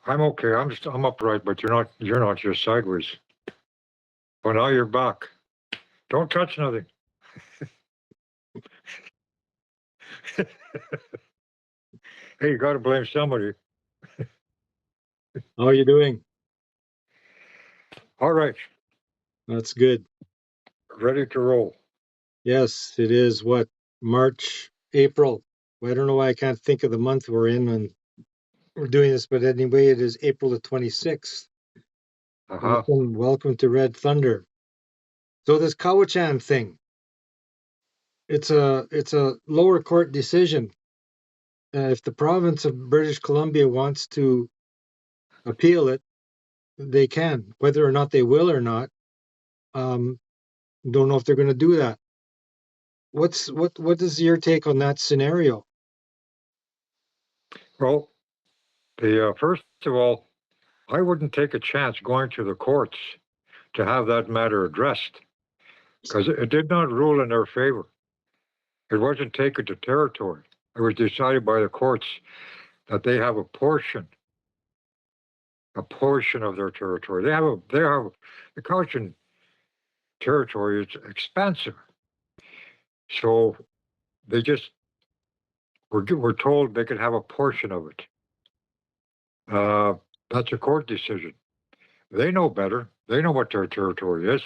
I'm okay. I'm upright, but you're not just sideways. Well, now you're back. Don't touch nothing. Hey, you got to blame somebody. How are you doing? All right, That's good. ready to roll. Yes, it is what, March, April. Well, I don't know why I can't think of the month we're in when we're doing this, but anyway, it is April the 26th. Uh huh. Welcome to Red Thunder. So this Cowichan thing, it's a lower court decision. If the province of British Columbia wants to appeal it, they can. Whether or not they will or not, um, don't know if they're going to do that. What is your take on that scenario? Well, the first of all, I wouldn't take a chance going to the courts to have that matter addressed because it did not rule in their favor. It wasn't taken to territory. It was decided by the courts that they have a portion of their territory. They have the Cowichan territory is expansive, so they just were told they could have a portion of it. Uh, that's a court decision. They know better. They know what their territory is.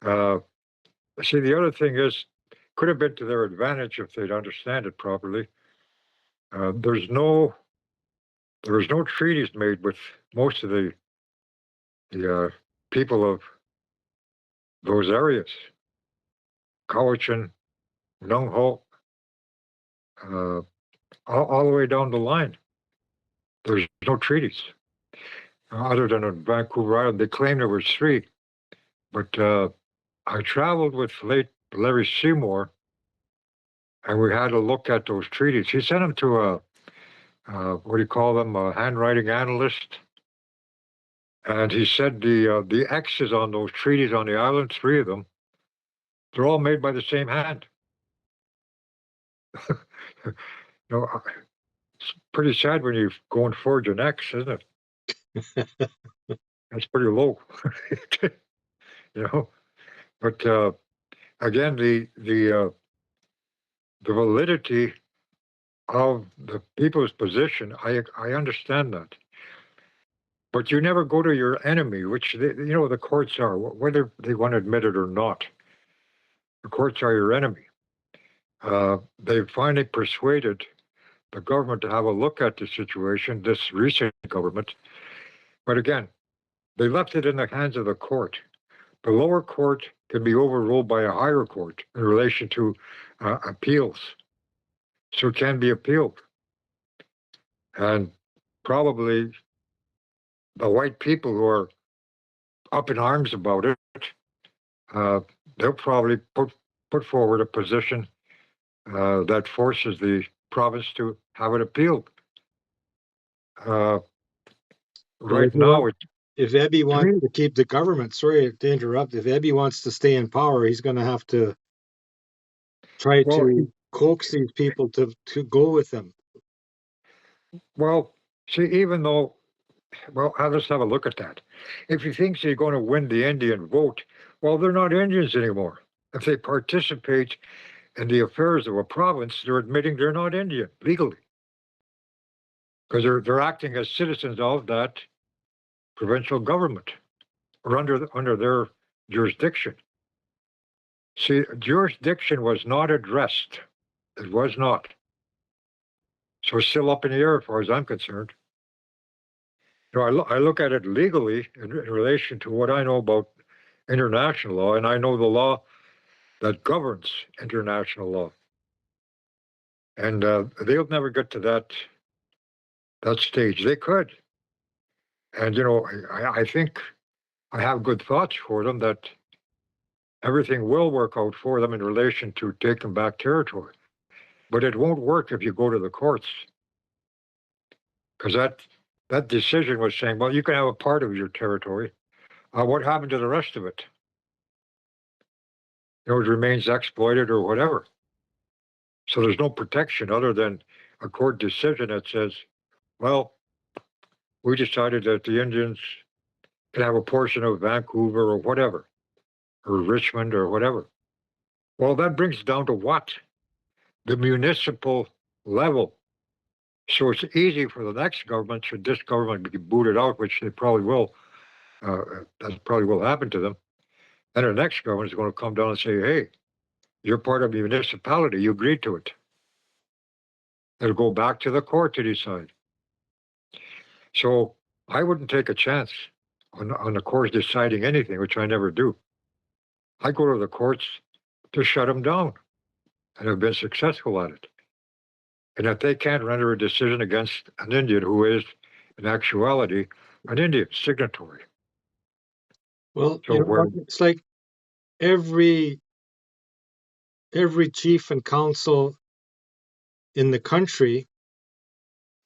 Uh, see, the other thing is, could have been to their advantage if they'd understand it properly. Uh, there's no there was no treaties made with most of the people of those areas. Cowichan, Nungho, uh, all the way down the line. There's no treaties other than on Vancouver Island. They claim there was three, but I traveled with late Larry Seymour, and we had to look at those treaties. He sent them to what do you call them, a handwriting analyst, and he said the X's on those treaties on the island, three of them, they're all made by the same hand. You know, it's pretty sad when you go and forge an X, isn't it? That's pretty low, you know. But again, the validity of the people's position, I understand that. But you never go to your enemy, which the courts are, whether they want to admit it or not. The courts are your enemy. They finally persuaded the government to have a look at the situation, this recent government. But again, they left it in the hands of the court. The lower court can be overruled by a higher court in relation to appeals. So it can be appealed. And probably the white people who are up in arms about it, uh, they'll probably put forward a position that forces the province to have it appealed. Right now, if Eby to me, wants to keep the government, sorry to interrupt, if Eby wants to stay in power, he's going to have to try well, to coax these people to go with him. well, see, even though, well, let's have a look at that. If he thinks he's going to win the Indian vote, well, they're not Indians anymore. If they participate in the affairs of a province, they're admitting they're not Indian legally, because they're acting as citizens of that provincial government or under their jurisdiction. See, jurisdiction was not addressed. It was not. So it's still up in the air as far as I'm concerned. I look at it legally in relation to what I know about international law, and I know the law that governs international law. And they'll never get to that stage. They could. And, I think I have good thoughts for them that everything will work out for them in relation to taking back territory. But it won't work if you go to the courts. Because that decision was saying, well, you can have a part of your territory. What happened to the rest of it? It remains exploited or whatever. So there's no protection other than a court decision that says, well, we decided that the Indians could have a portion of Vancouver or whatever, or Richmond or whatever. Well, that brings it down to what? The municipal level. So it's easy for the next government, should this government be booted out, which they probably will, that probably will happen to them. And the next government is going to come down and say, hey, you're part of a municipality, you agreed to it. It'll go back to the court to decide. So I wouldn't take a chance on the courts deciding anything, which I never do. I go to the courts to shut them down, and have been successful at it. And if they can't render a decision against an Indian who is, in actuality, an Indian signatory. Well, So you know, when, it's like every chief and council in the country,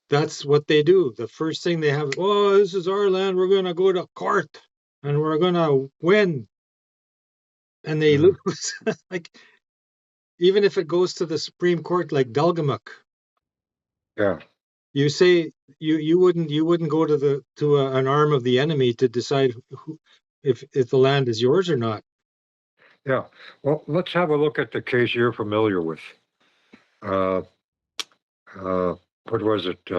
that's what they do. The first thing they have, oh, this is our land. We're going to go to court and we're going to win. And they Mhm. lose. Like, even if it goes to the Supreme Court, like Delgamuc, yeah, you say you wouldn't go to an arm of the enemy to decide if the land is yours or not. yeah. Well, let's have a look at the case you're familiar with. Uh, what was it?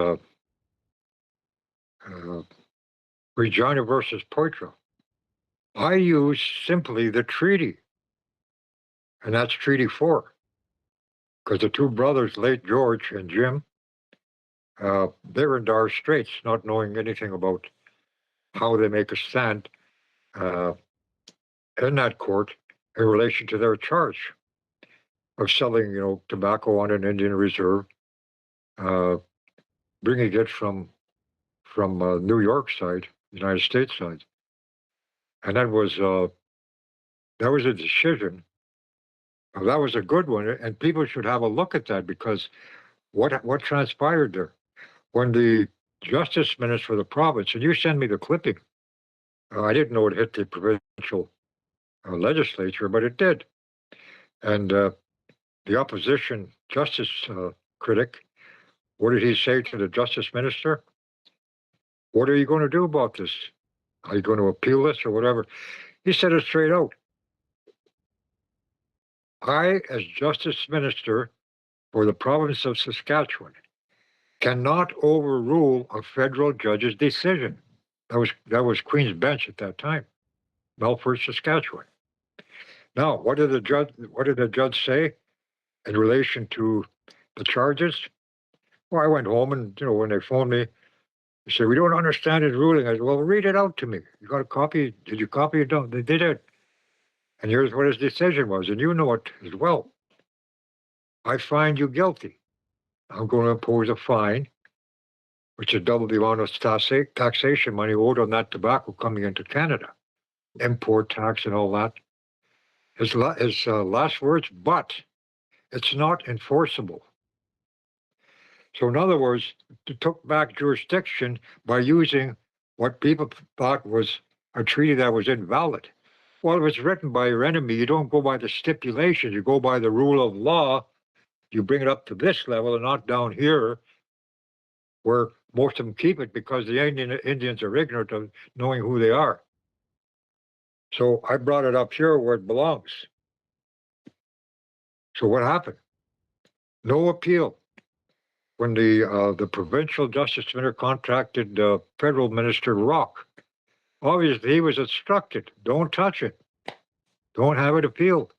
Regina versus Poitras. I use simply the treaty, and that's Treaty 4, because the two brothers, late George and Jim, they're in dire straits, not knowing anything about how they make a stand uh, in that court in relation to their charge of selling, tobacco on an Indian reserve, uh, bringing it from New York side, United States side, and that was a decision. That was a good one, and people should have a look at that, because what transpired there when the justice minister for the province, and you send me the clipping. I didn't know it hit the provincial legislature, but it did. And the opposition justice critic, what did he say to the justice minister? What are you going to do about this? Are you going to appeal this or whatever? He said it straight out. I, as justice minister for the province of Saskatchewan, cannot overrule a federal judge's decision. That was Queen's Bench at that time, Melfort, Saskatchewan. Now, what did the judge say in relation to the charges? Well, I went home, and when they phoned me, they said, we don't understand his ruling. I said, well, read it out to me. You got a copy? Did you copy it? No, they did it. And here's what his decision was, and you know it as well. I find you guilty. I'm going to impose a fine, which is double the amount of taxation money owed on that tobacco coming into Canada, import tax and all that. His last words, but it's not enforceable. So in other words, it took back jurisdiction by using what people thought was a treaty that was invalid. Well, it was written by your enemy. You don't go by the stipulations. You go by the rule of law. You bring it up to this level and not down here, where most of them keep it because the Indians are ignorant of knowing who they are. So I brought it up here where it belongs. So what happened? No appeal. When the provincial justice minister contacted federal minister Rock, obviously he was instructed, don't touch it. Don't have it appealed.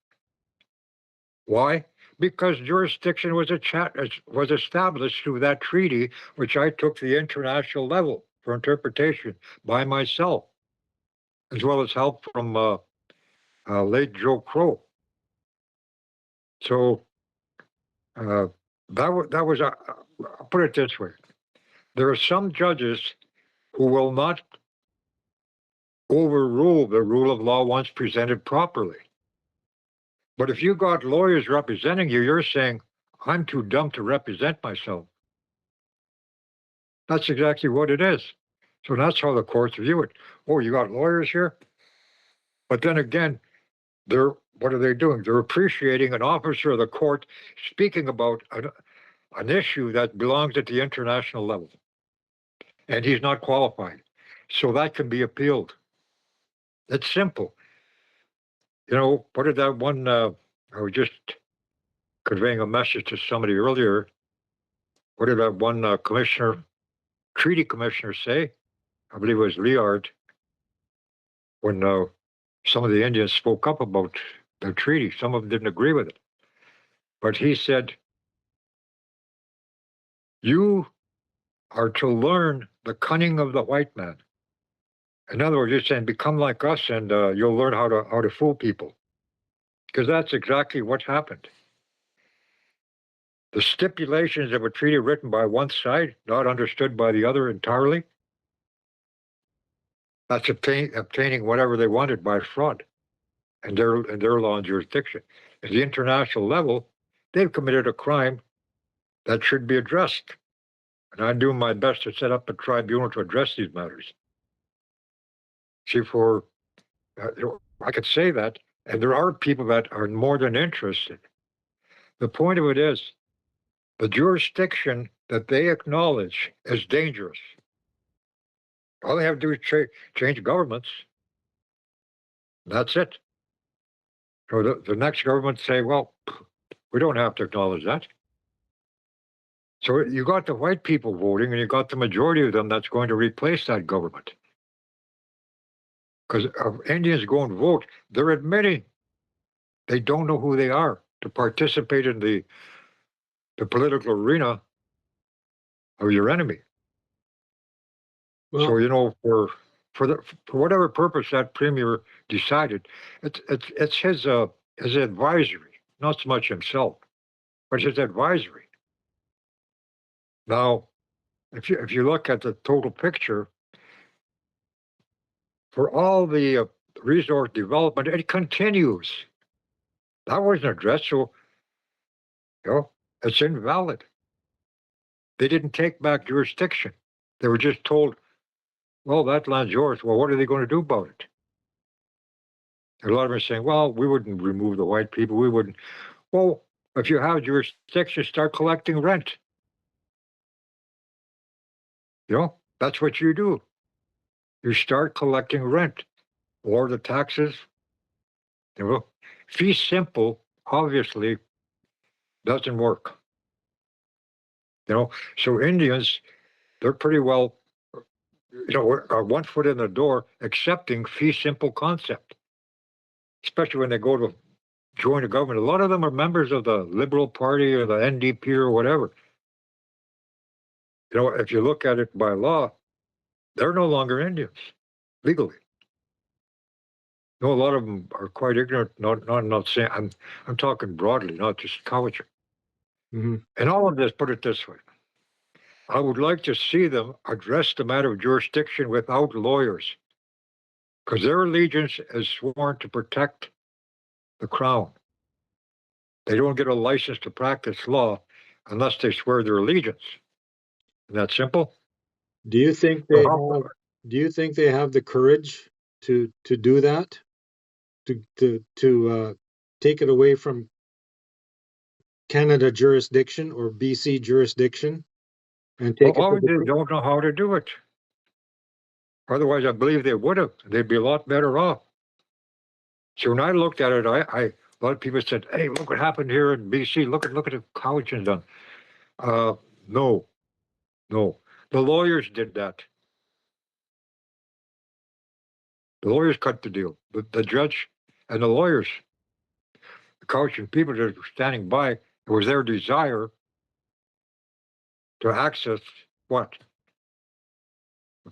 Why? Because jurisdiction was established through that treaty, which I took to the international level for interpretation by myself, as well as help from late Joe Crow. So that was I'll put it this way: there are some judges who will not overrule the rule of law once presented properly. But if you got lawyers representing you, you're saying, I'm too dumb to represent myself. That's exactly what it is. So that's how the courts view it. Oh, you got lawyers here? But then again, what are they doing? They're appreciating an officer of the court speaking about an issue that belongs at the international level. and he's not qualified. So that can be appealed. It's simple. What did that one, I was just conveying a message to somebody earlier. What did that one treaty commissioner say? I believe it was Liard, when some of the Indians spoke up about the treaty. Some of them didn't agree with it. But he said, you are to learn the cunning of the white man. In other words, he's saying, become like us and you'll learn how to fool people. Because that's exactly what happened. The stipulations of a treaty written by one side, not understood by the other entirely, that's obtaining whatever they wanted by fraud and their law and jurisdiction. At the international level, they've committed a crime that should be addressed. And I'm doing my best to set up a tribunal to address these matters. See, I could say that, and there are people that are more than interested. The point of it is, the jurisdiction that they acknowledge is dangerous. All they have to do is change governments. That's it. So the next government say, well, we don't have to acknowledge that. So you got the white people voting, and you got the majority of them that's going to replace that government. Because if Indians go and vote, they're admitting they don't know who they are to participate in the political arena of your enemy. Well, So for whatever purpose that premier decided, it's his advisory, not so much himself, but his advisory. Now, if you look at the total picture, for all the resource development, it continues. That wasn't addressed, so it's invalid. They didn't take back jurisdiction. They were just told, well, that land's yours. Well, what are they going to do about it? A lot of them are saying, well, we wouldn't remove the white people. We wouldn't. Well, if you have jurisdiction, start collecting rent. That's what you do. You start collecting rent or the taxes. Fee simple, obviously, doesn't work. So Indians, they're pretty well, are 1 foot in the door accepting fee simple concept, especially when they go to join a government. A lot of them are members of the Liberal Party or the NDP or whatever. If you look at it by law, they're no longer Indians legally. A lot of them are quite ignorant. Not saying I'm talking broadly, not just culture. mm-hmm. And all of this, put it this way, I would like to see them address the matter of jurisdiction without lawyers, because their allegiance is sworn to protect the crown. They don't get a license to practice law unless they swear their allegiance. Isn't that simple? Do you think they have the courage to do that? To take it away from Canada jurisdiction or BC jurisdiction and take well, it? They don't know how to do it. Otherwise, I believe they would have. They'd be a lot better off. So when I looked at it, a lot of people said, "Hey, look what happened here in BC. Look at the Cowichan's done." No. The lawyers did that. The lawyers cut the deal. The judge and the lawyers, the Cowichan people that were standing by, it was their desire to access what?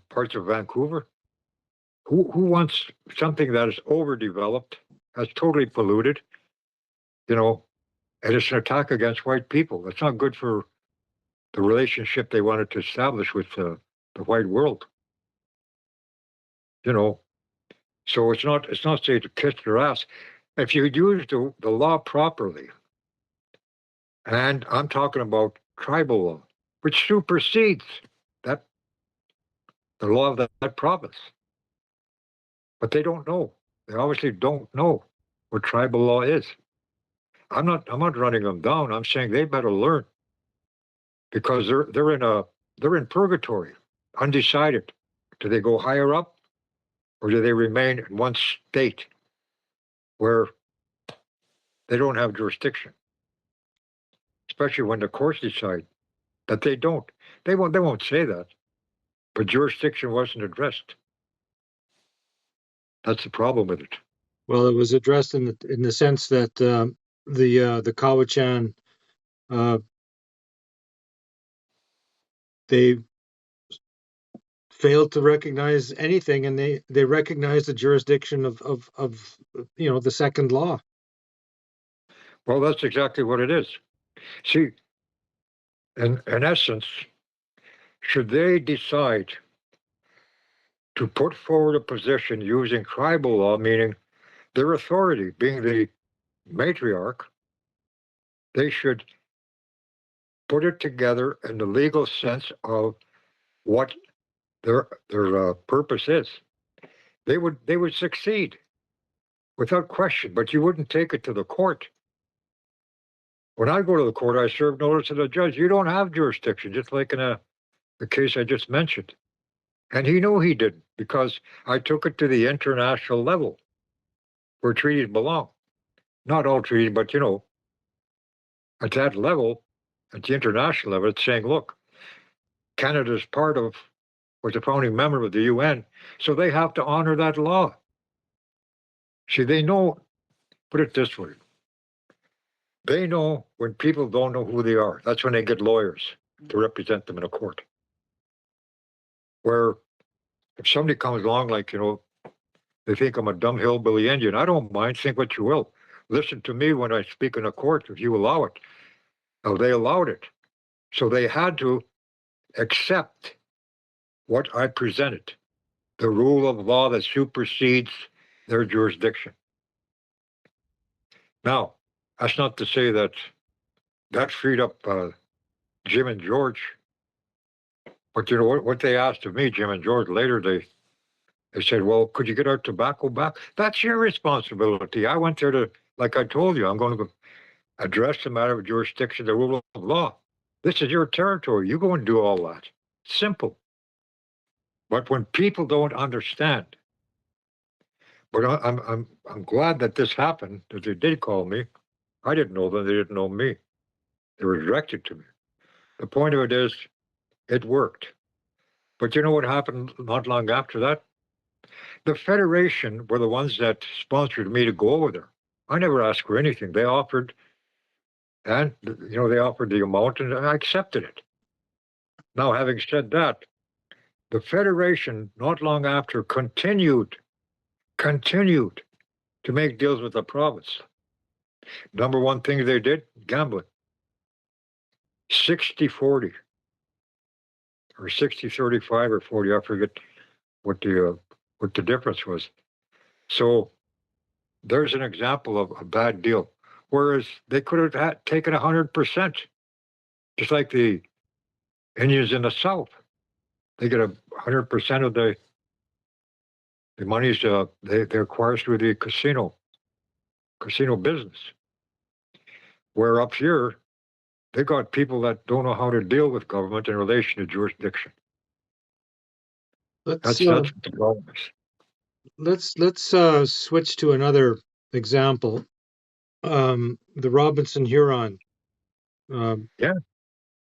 Parts of Vancouver? Who wants something that is overdeveloped, that's totally polluted, and it's an attack against white people. That's not good for the relationship they wanted to establish with the white world. So it's not say to kiss their ass. If you use the law properly, and I'm talking about tribal law, which supersedes the law of that province. But they don't know. They obviously don't know what tribal law is. I'm not running them down. I'm saying they better learn, because they're in purgatory. undecided. Do they go higher up, or do they remain in one state where they don't have jurisdiction? Especially when the courts decide that they don't. They won't say that, but jurisdiction wasn't addressed. That's the problem with it. Well, it was addressed in the sense that the Cowichan, they failed to recognize anything, and they recognized the jurisdiction of the second law. Well, that's exactly what it is. See, in essence, should they decide to put forward a position using tribal law, meaning their authority being the matriarch, they should put it together in the legal sense of what their purpose is. They would succeed without question, but you wouldn't take it to the court. When I go to the court, I serve notice to the judge. You don't have jurisdiction, just like in the case I just mentioned. And he knew he didn't, because I took it to the international level where treaties belong. Not all treaties, but at that level, at the international level, it's saying, look, Canada's was a founding member of the UN, so they have to honor that law. See, they know, put it this way, they know when people don't know who they are. That's when they get lawyers to represent them in a court. Where if somebody comes along like, they think I'm a dumb hillbilly Indian, I don't mind, think what you will. Listen to me when I speak in a court, if you allow it. Now, they allowed it. So they had to accept what I presented, the rule of law that supersedes their jurisdiction. Now, that's not to say that freed up Jim and George. But what they asked of me, Jim and George, later they said, well, could you get our tobacco back? That's your responsibility. I went there like I told you, I'm going to address the matter of jurisdiction, the rule of law. This is your territory. You go and do all that. Simple. But when people don't understand, but I'm glad that this happened, that they did call me. I didn't know them, they didn't know me. They were directed to me. The point of it is, it worked. But you know what happened not long after that? The Federation were the ones that sponsored me to go over there. I never asked for anything. They offered, and they offered the amount, and I accepted it. Now, having said that, the Federation, not long after, continued to make deals with the province. Number one thing they did, gambling. 60-40, or 60-35 or 40, I forget what the difference was. So there's an example of a bad deal. Whereas they could have taken 100%, just like the Indians in the South. They get 100% of the monies they acquire through the casino business. Where up here, they got people that don't know how to deal with government in relation to jurisdiction. That's what the problem is. Let's switch to another example. The Robinson Huron. Yeah.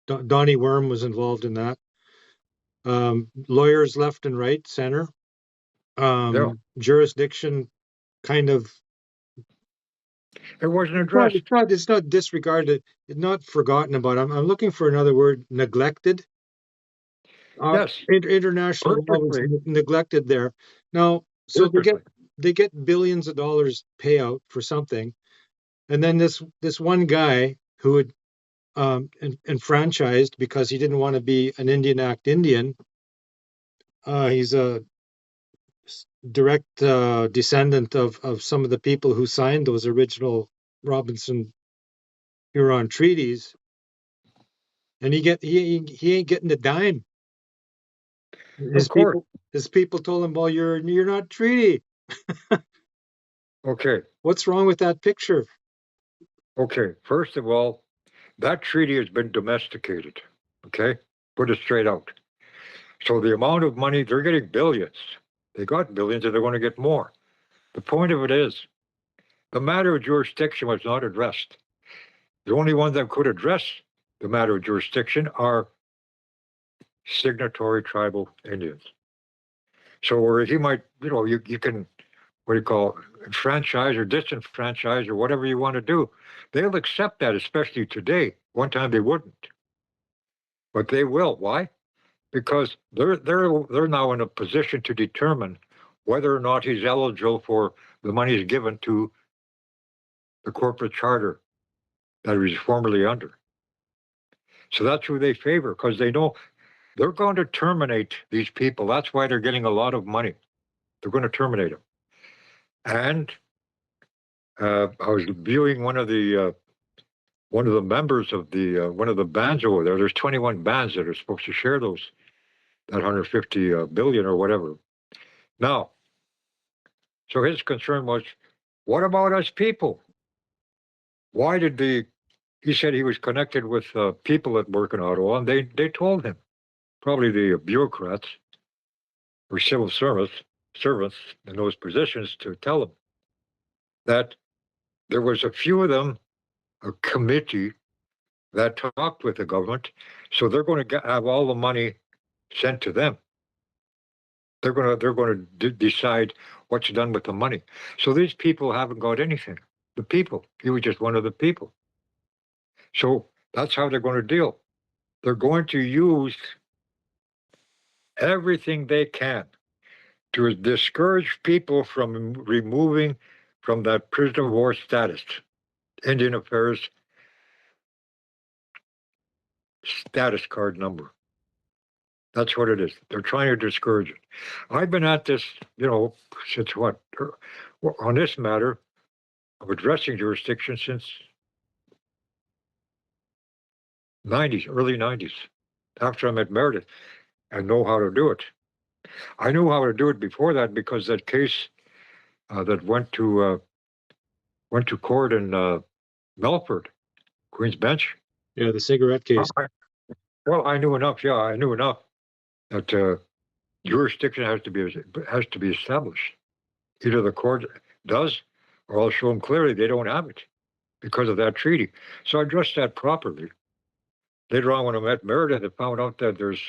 Donnie Worm was involved in that. Lawyers left and right, center. Jurisdiction kind of. It wasn't addressed. It's not disregarded. It's not forgotten about. I'm looking for another word. Neglected. Yes. International law was neglected there. Now, so they get billions of dollars payout for something, and then this one guy who had enfranchised because he didn't want to be an Indian Act Indian. He's a direct descendant of some of the people who signed those original Robinson Huron treaties, and he ain't getting a dime. His people told him, "Well, you're not treaty." Okay. What's wrong with that picture? Okay. First of all, that treaty has been domesticated. Okay, put it straight out. So the amount of money, they're getting billions. They got billions and they're going to get more. The point of it is, the matter of jurisdiction was not addressed. The only ones that could address the matter of jurisdiction are signatory tribal Indians. So where he might, you can, what do you call it, franchise or disenfranchise or whatever you want to do. They'll accept that, especially today. One time they wouldn't, but they will. Why? Because they're now in a position to determine whether or not he's eligible for the monies given to the corporate charter that he was formerly under. So that's who they favor, because they know they're going to terminate these people. That's why they're getting a lot of money. They're going to terminate them. And I was viewing one of the members of the one of the bands over there. There's 21 bands that are supposed to share that 150 billion or whatever. Now, so his concern was, what about us people? Why did he said he was connected with people that work in Ottawa, and they told him, probably the bureaucrats or civil servants in those positions, to tell him that there was a few of them, a committee that talked with the government, so they're going to have all the money sent to them. They're going to decide what's done with the money. So these people haven't got anything. The people. He was just one of the people. So that's how they're going to deal. They're going to use everything they can to discourage people from removing from that prisoner of war status, Indian Affairs status card number. That's what it is. They're trying to discourage it. I've been at this, since what? On this matter of addressing jurisdiction since 90s, early 90s, after I met Meredith, and know how to do it. I knew how to do it before that because that case that went to court in Melford, Queen's Bench. Yeah, the cigarette case. I knew enough. Yeah, I knew enough that jurisdiction has to be established. Either the court does, or I'll show them clearly they don't have it because of that treaty. So I addressed that properly. Later on, when I met Meredith, I found out that there's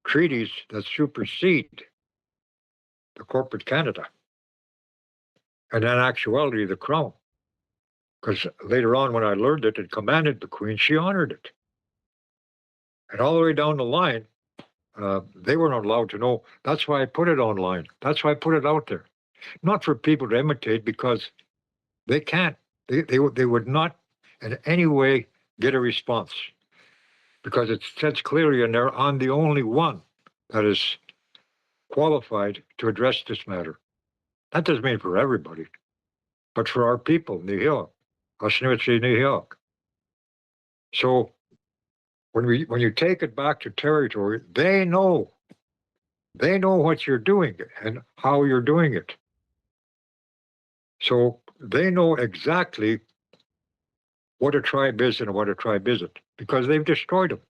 treaties that supersede the corporate Canada, and in actuality, the Crown. Because later on, when I learned it commanded the Queen, she honored it. And all the way down the line, they weren't allowed to know. That's why I put it online. That's why I put it out there. Not for people to imitate, because they can't. They would not in any way get a response, because it says clearly in there, I'm the only one that is qualified to address this matter. That doesn't mean for everybody, but for our people, Nihilak, Oshnewitsi Nihilak. So when you take it back to territory, they know what you're doing and how you're doing it. So they know exactly what a tribe is and what a tribe isn't, because they've destroyed them.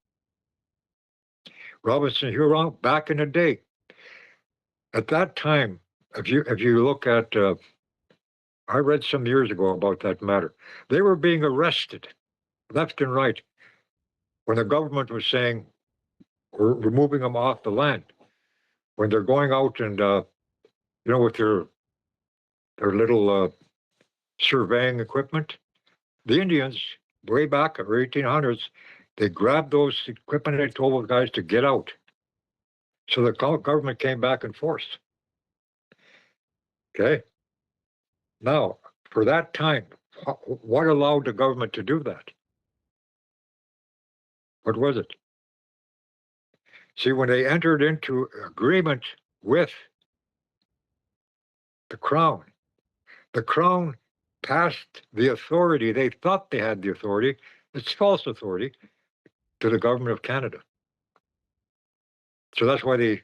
Robinson Huron, back in the day, at that time, if you look at, I read some years ago about that matter, they were being arrested left and right when the government was saying we're removing them off the land. When they're going out and, with their little surveying equipment, the Indians, way back in the 1800s, they grabbed those equipment and they told those guys to get out. So the government came back in force. Okay. Now, for that time, what allowed the government to do that? What was it? See, when they entered into agreement with the Crown passed the authority. They thought they had the authority. It's false authority to the government of Canada. So that's why the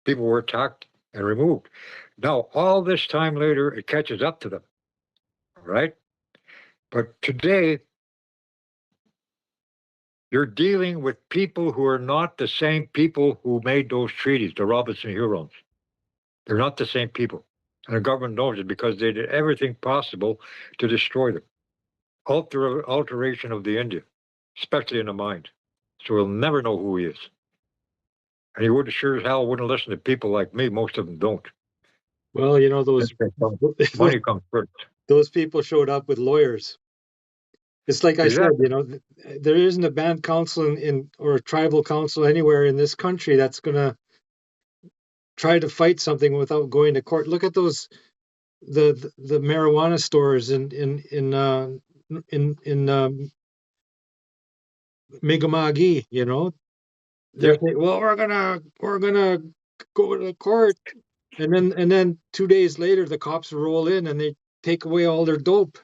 people were attacked and removed. Now, all this time later, it catches up to them. All right? But today, You're dealing with people who are not the same people who made those treaties, the Robinson Hurons. They're not the same people. And the government knows it because they did everything possible to destroy them. Alteration of the Indian, especially in the mind. So he'll never know who he is. And he would sure as hell wouldn't listen to people like me. Most of them don't. Well, you know, those Money comes first. those people showed up with lawyers. It's like I said, Exactly. you know, there isn't a band council in or a tribal council anywhere in this country that's going to try to fight something without going to court. Look at those the marijuana stores in Mi'kma'ki, you know. They're Yeah. saying, well, we're gonna go to the court, and then 2 days later the cops roll in and they take away all their dope.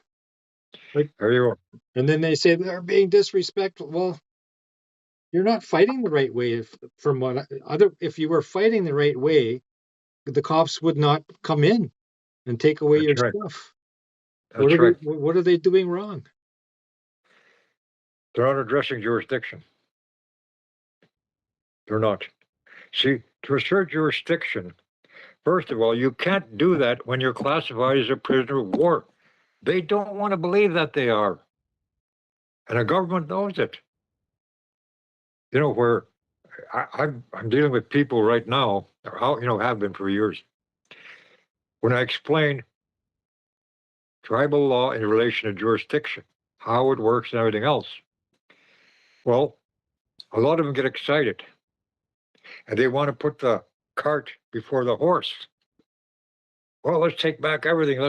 There you go. And then they say they're being disrespectful. Well, you're not fighting the right way. If you were fighting the right way, the cops would not come in and take away That's your right. stuff. That's right. What are they doing wrong? They're not addressing jurisdiction. They're not. See, to assert jurisdiction, first of all, you can't do that when you're classified as a prisoner of war. They don't want to believe that they are. And the government knows it. You know, where I'm dealing with people right now, or have been for years. When I explain tribal law in relation to jurisdiction, how it works and everything else, well, a lot of them get excited and they want to put the cart before the horse. Well, let's take back everything.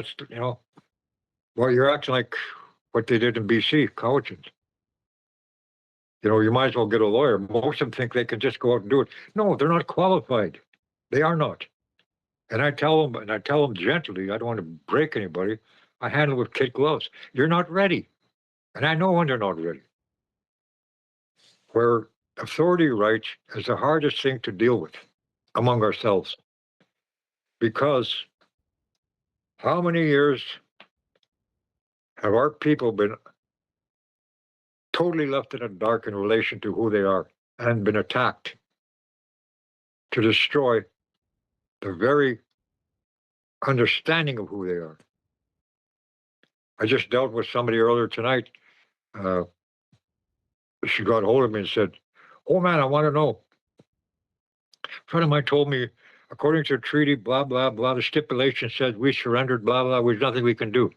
Well, you're acting like what they did in BC, Cowichan. You might as well get a lawyer. Most of them think they can just go out and do it. No, they're not qualified. They are not. And I tell them gently, I don't want to break anybody. I handle with kid gloves. You're not ready. And I know when they're not ready. Where authority rights is the hardest thing to deal with among ourselves. Because how many years have our people been totally left in the dark in relation to who they are and been attacked to destroy the very understanding of who they are? I just dealt with somebody earlier tonight. She got hold of me and said, "Oh man, I want to know." A friend of mine told me, according to the treaty, blah, blah, blah, the stipulation says we surrendered, blah, blah, there's nothing we can do.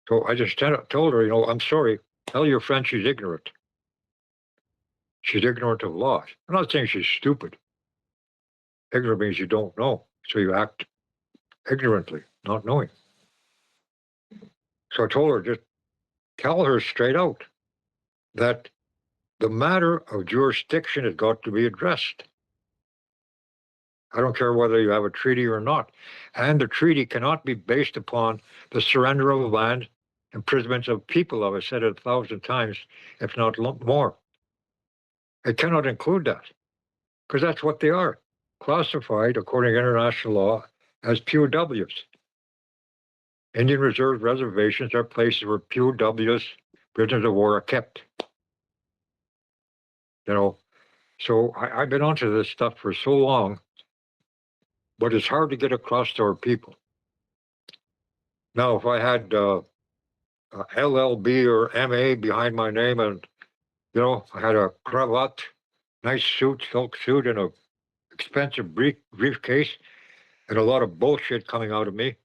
So I just told her, I'm sorry, tell your friend she's ignorant. She's ignorant of law. I'm not saying she's stupid. Ignorant means you don't know, so you act ignorantly, not knowing. So I told her, just tell her straight out that the matter of jurisdiction has got to be addressed. I don't care whether you have a treaty or not. And the treaty cannot be based upon the surrender of land, imprisonments of people. I've said it 1,000 times, if not more. It cannot include that, because that's what they are, classified according to international law as POWs. Indian Reserve reservations are places where POWs, prisoners of war, are kept. So I've been onto this stuff for so long, but it's hard to get across to our people. Now, if I had LLB or MA behind my name, and I had a cravat, nice suit, silk suit, and a expensive briefcase, and a lot of bullshit coming out of me,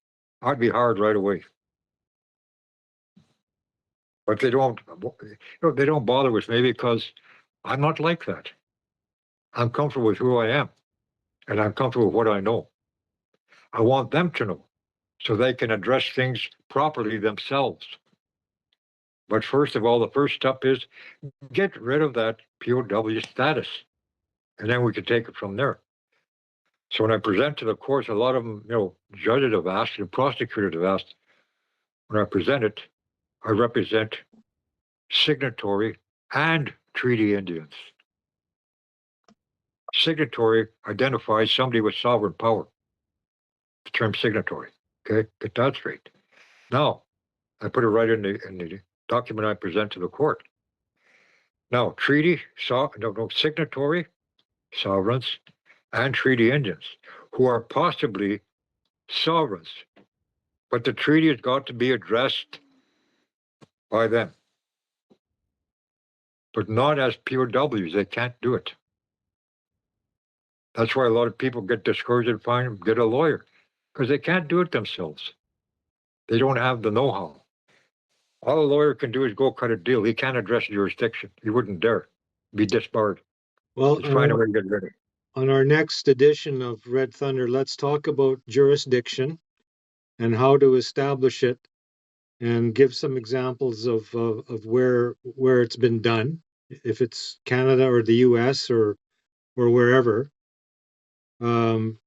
I'd be hard right away. But they don't, they don't bother with me because I'm not like that. I'm comfortable with who I am, and I'm comfortable with what I know. I want them to know, so they can address things properly themselves. But first of all, the first step is get rid of that POW status, and then we can take it from there. So when I present to the courts, a lot of them, judges have asked and prosecutors have asked. When I present it, I represent signatory and treaty Indians. Signatory identifies somebody with sovereign power. The term signatory. Okay, get that straight. Now, I put it right in the document I present to the court. Now, signatory sovereigns and treaty Indians who are possibly sovereigns, but the treaty has got to be addressed by them, but not as POWs. They can't do it. That's why a lot of people get discouraged and get a lawyer, because they can't do it themselves. They don't have the know-how. All a lawyer can do is go cut a deal. He can't address jurisdiction. He wouldn't dare. Be disbarred. Well, He'd find a way to get rid of it. on our next edition of Red Thunder, let's talk about jurisdiction and how to establish it, and give some examples of where it's been done, if it's Canada or the U.S. or wherever. We'll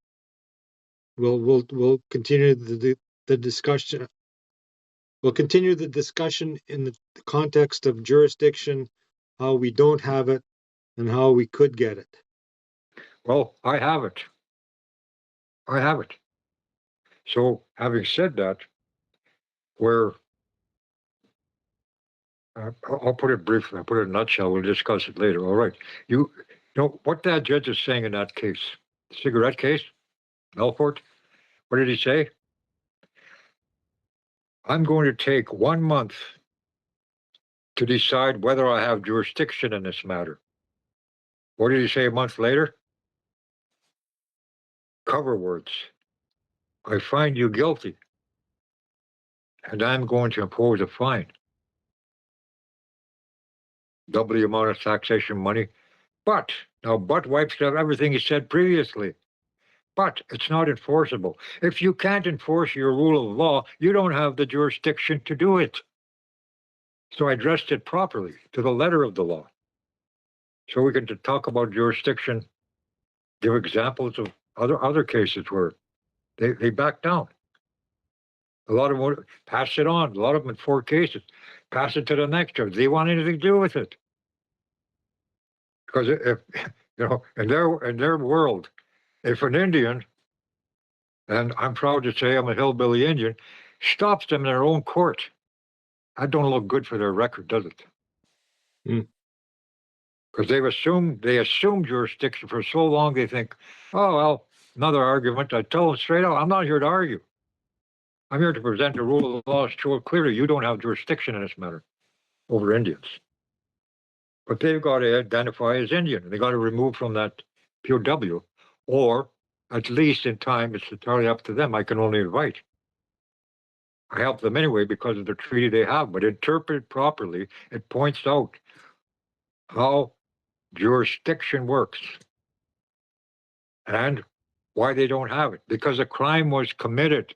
continue the discussion. We'll continue the discussion in the context of jurisdiction, how we don't have it, and how we could get it. Well, I have it. I have it. So, having said that, I'll put it briefly. I'll put it in a nutshell. We'll discuss it later. All right. You know what that judge is saying in that case, cigarette case, Melfort. What did he say? I'm going to take 1 month to decide whether I have jurisdiction in this matter. What did he say a month later? Cover words. I find you guilty, and I'm going to impose a fine. Double the amount of taxation money. But wipes out everything he said previously. But it's not enforceable. If you can't enforce your rule of law, you don't have the jurisdiction to do it. So I addressed it properly to the letter of the law. So we can talk about jurisdiction, give examples of other cases where they back down. A lot of them pass it on. A lot of them in 4 cases. Pass it to the next judge. They want anything to do with it. Because if in their world, if an Indian, and I'm proud to say I'm a hillbilly Indian, stops them in their own court, that don't look good for their record, does it? Because they assume jurisdiction for so long, they think, oh, well, another argument. I tell them straight out, I'm not here to argue. I'm here to present the rule of law so clearly you don't have jurisdiction in this matter over Indians. But they've got to identify as Indian. They got to remove from that POW, or at least in time, it's entirely up to them. I can only invite. I help them anyway because of the treaty they have, but interpreted properly, it points out how jurisdiction works and why they don't have it. Because a crime was committed.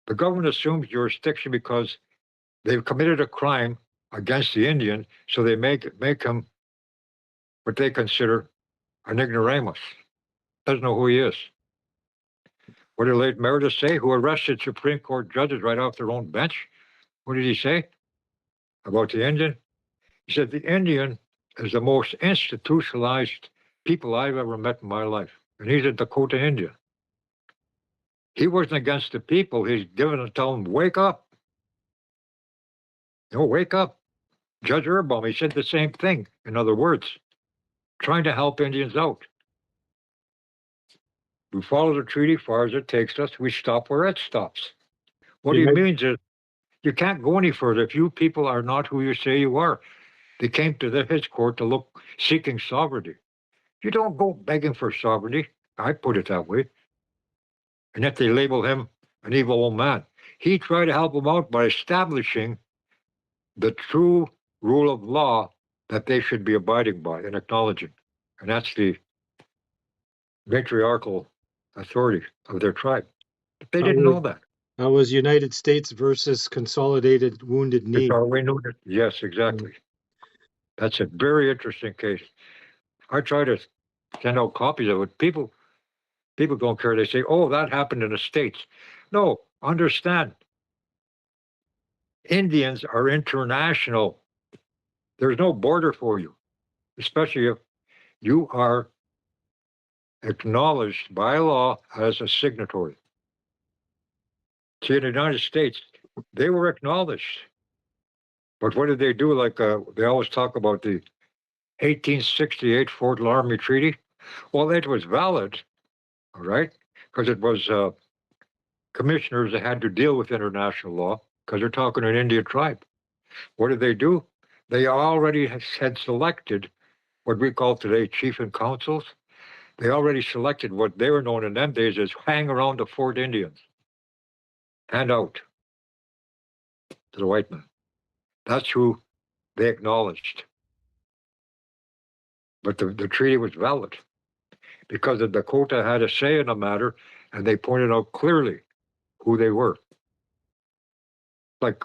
The government assumes jurisdiction because they've committed a crime against the Indian, so they make him what they consider an ignoramus. Doesn't know who he is. What did late Meredith say, who arrested Supreme Court judges right off their own bench? What did he say about the Indian? He said, the Indian is the most institutionalized people I've ever met in my life. And he's a Dakota Indian. He wasn't against the people. He's given to tell them, wake up. Wake up. Judge Erbaum, he said the same thing, in other words, trying to help Indians out. We follow the treaty far as it takes us. We stop where it stops. What he means is you can't go any further if you people are not who you say you are. They came to his court to look seeking sovereignty. You don't go begging for sovereignty. I put it that way. And yet they label him an evil old man. He tried to help them out by establishing the true rule of law that they should be abiding by and acknowledging. And that's the matriarchal authority of their tribe. But they didn't know that. That was United States versus Consolidated Wounded Knee. We knew that. Yes, exactly. That's a very interesting case. I try to send out copies of it. People don't care. They say, oh, that happened in the States. No, understand. Indians are international. There's no border for you, especially if you are acknowledged by law as a signatory. See, in the United States, they were acknowledged. But what did they do? Like, they always talk about the 1868 Fort Laramie Treaty. Well, it was valid, all right, because it was commissioners that had to deal with international law because they're talking an Indian tribe. What did they do? They already had selected what we call today chief and councils. They already selected what they were known in them days as hang around the Fort Indians, hand out to the white man. That's who they acknowledged. But the treaty was valid because the Dakota had a say in the matter, and they pointed out clearly who they were. Like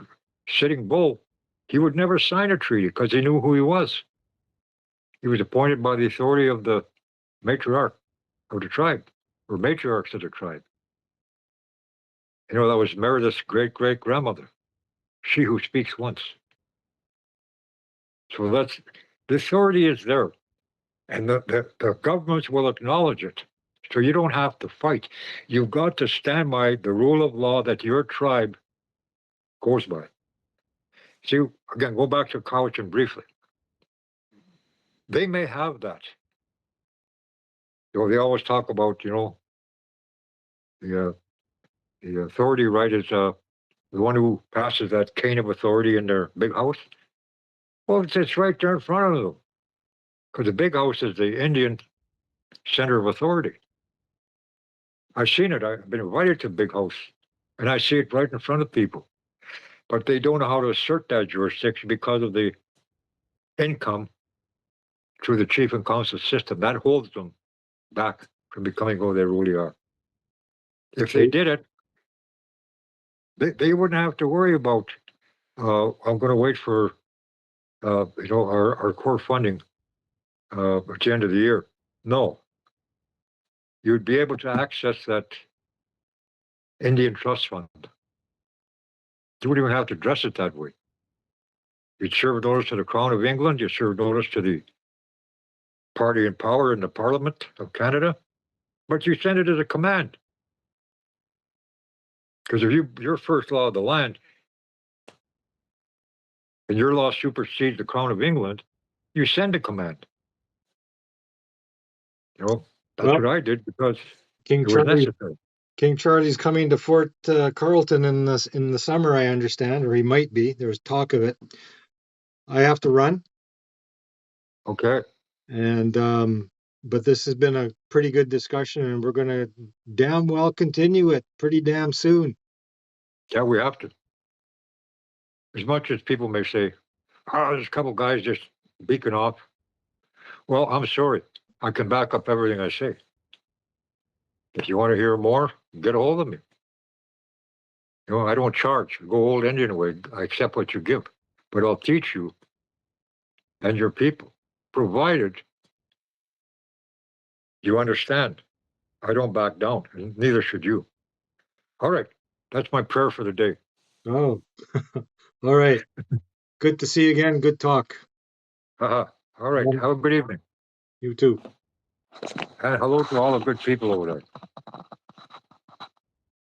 Sitting Bull, he would never sign a treaty because he knew who he was. He was appointed by the authority of the matriarch of the tribe, or matriarchs of the tribe. You know, that was Meredith's great-great-grandmother, she who speaks once. So the authority is there, and the governments will acknowledge it. So you don't have to fight. You've got to stand by the rule of law that your tribe goes by. See, again, go back to Cowichan briefly. They may have that. You know, they always talk about, you know, the authority right is the one who passes that cane of authority in their big house. Well, it's right there in front of them. Because the big house is the Indian center of authority. I've seen it. I've been invited to big house, and I see it right in front of people. But they don't know how to assert that jurisdiction because of the income through the chief and council system. That holds them back from becoming who they really are. If they did it, they wouldn't have to worry about, I'm going to wait for, you know, our core funding at the end of the year. No. You'd be able to access that Indian Trust Fund. You wouldn't even have to dress it that way. You'd serve notice to the Crown of England, you serve notice to the party in power in the Parliament of Canada, but you send it as a command. Because if your first law of the land, and your law supersedes the Crown of England, you send a command. You know, that's Well, what I did because King it was Charlie, necessary. King Charlie's coming to Fort Carlton in the summer, I understand, or he might be. There's talk of it. I have to run, Okay. and but this has been a pretty good discussion, and we're going to damn well continue it pretty damn soon. Yeah, we have to. As much as people may say, oh, there's a couple guys just beaking off. Well, I'm sorry. I can back up everything I say. If you want to hear more, get a hold of me. You know, I don't charge. Go old Indian way. I accept what you give, but I'll teach you and your people, provided you understand. I don't back down, and neither should you. All right. That's my prayer for the day. Oh, all right. Good to see you again. Good talk. All right. Have a good evening. You too. And hello to all the good people over there.